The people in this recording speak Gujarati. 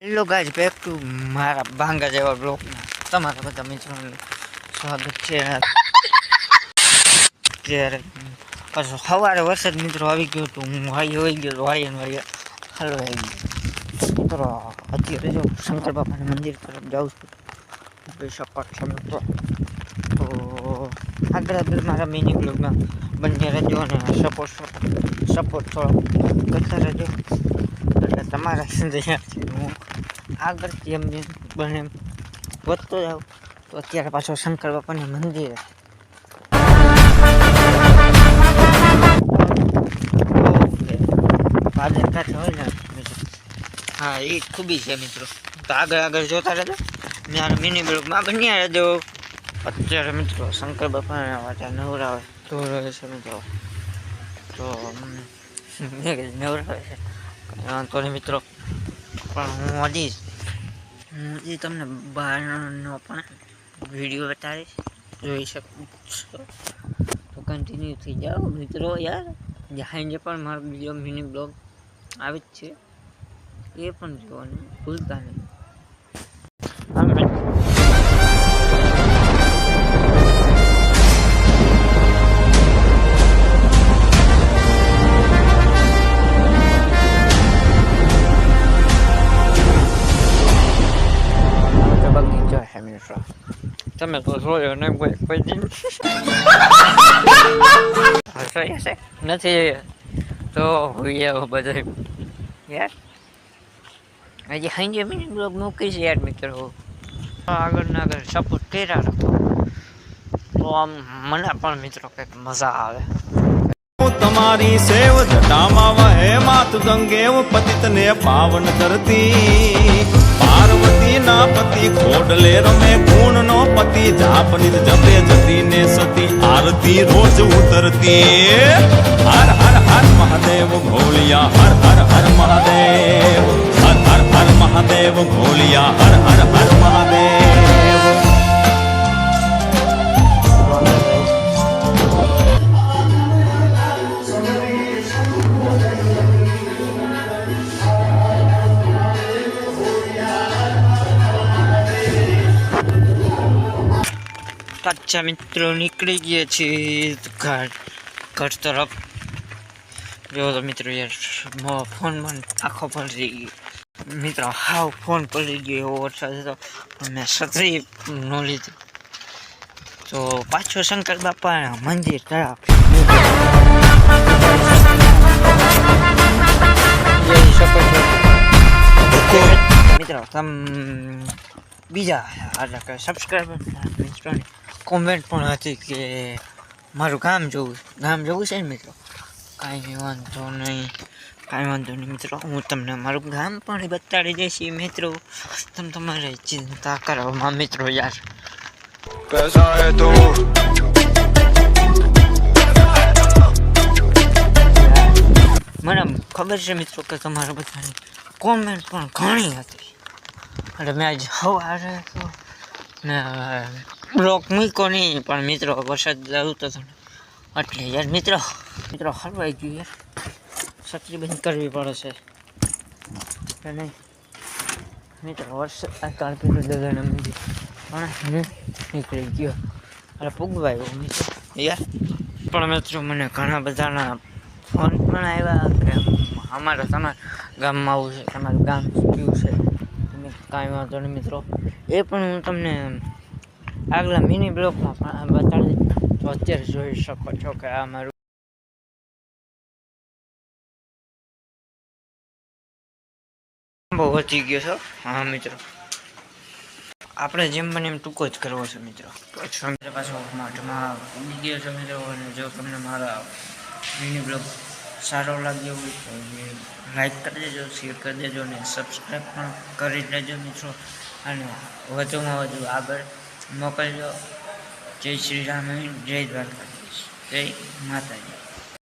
હેલો ગાઈઝ, બેક ટુ મારા ભાંગા જેવા બ્લોગમાં તમારા બધા મિત્રોનું સ્વાગત છે. અત્યારે પાછો સવારે વરસાદ મિત્રો આવી ગયો હતો. હું વાઈ હોઈ ગયો વાળી હલવાઈ ગયો મિત્રો. અત્યારે જો શંકર બાપાના મંદિર તરફ જાઉં છું. જોઈ શકો છો મિત્રો. તો આગળ મારા મિની બ્લોગમાં બંને રહેજો અને સપોર્ટ થોડો કરતા રહેજો. એટલે તમારા સંદેશાથી હું આગળથી એમ બને વધતો જાઉં. તો અત્યારે પાછો શંકર બાપાની મંદિર ફાધર કાંઠે હોય ને મિત્રો. હા, એ ખૂબી છે મિત્રો. તો આગળ જોતા રહેજો. મારા મિની બ્લોગમાં બન્યા રહેજો. અત્યારે મિત્રો શંકર બાપાના વાટા નવરાવે ધોરાવે છે મિત્રો. તો નવરાવે છે વાંધો નહીં મિત્રો. પણ હું હજી તમને બહારનો પણ વિડીયો બતાવીશ, જોઈ શકો છો. તો કન્ટિન્યુ થઈ જાઓ મિત્રો. યાર જ્યાં જે પણ મારો બીજો મિની બ્લોગ આવે જ છે એ પણ જોવાનું ભૂલતા નહીં. તમે તો જોયો ને કોઈ દિન હશે નથી તો હોય બધા યાર. હજી હાઈ મિની બ્લોગ મૂકીશ યાર મિત્રો. આગળ સપોર્ટ કર્યા રાખો તો આમ મને પણ મિત્રો કંઈક મજા આવે. તમારી સેવ જટામાં વહે માત ગંગેવ પતિત ને પાવન કરતી પાર્વતી ના પતિ ખોડલે રમે ગુણ નો પતિ જાપનિત જપે જતી ને સતી આરતી રોજ ઉતરતી. હર હર હર મહાદેવ ભોલિયા હર હર હર મહાદેવ હર હર હર મહાદેવ ભોલિયા હર હર હર મહાદેવ. કચ્ચા મિત્રો નીકળી ગયા છીએ ઘર તરફ. જો તો મિત્રો યાર ફોનમાં આખો પલરી ગયો મિત્રો. હાવ ફોન પલરી ગયો એવો વરસાદ હતો. મેં છત્રી ન લીધી. તો પાછો શંકર બાપાના મંદિર તરફ મિત્રો. બીજા એટલે સબસ્ક્રાઈબર મિત્રોની કોમેન્ટ પણ હતી કે મારું ગામ જોવું છે ને મિત્રો. કાંઈ વાંધો નહીં મિત્રો. હું તમને મારું ગામ પણ બતાડી દઈશ મિત્રો. તમે તમારે ચિંતા કરવામાં મિત્રો યાર. મને ખબર છે મિત્રો કે તમારા બધાની કોમેન્ટ પણ ઘણી હતી. એટલે મેં આજ સવારે તો ને બ્લોક મૂક્યો નહીં પણ મિત્રો વરસાદ આવતો હતો એટલે યાર મિત્રો હલવાઈ ગયું યાર. છત્રી બંધ કરવી પડે છે અને મિત્રો વરસાદ આ કાળપીટું દગાના મંદિર પણ નીકળી ગયો એટલે પૂગવાયો મિત્રો યાર. પણ મિત્રો મને ઘણા બધાના ફોન પણ આવ્યા કે તમારા ગામમાં આવું છે, તમારું ગામ કયું છે. કાંઈ વાંધો નહીં મિત્રો. એ પણ હું તમને આગલા મિની બ્લોગમાં પણ બતાડી તો અત્યારે જોઈ શકો છો કે આ મારું બહુ વધી ગયો છો. હા મિત્રો, આપણે જેમ બને એમ ટૂંકો જ કરવો છે મિત્રો. પાછો મઠમાં ઉડી ગયો છે મિત્રો. અને જો તમને મારા મિની બ્લોગ સારો લાગ્યો હોય તો લાઈક કરી દેજો, શેર કરી દેજો અને સબસ્ક્રાઈબ પણ કરી લેજો મિત્રો. અને વધુમાં વધુ આગળ મોકલજો. જય શ્રી રામ, જય દ્વારકાધીશ, જય માતાજી.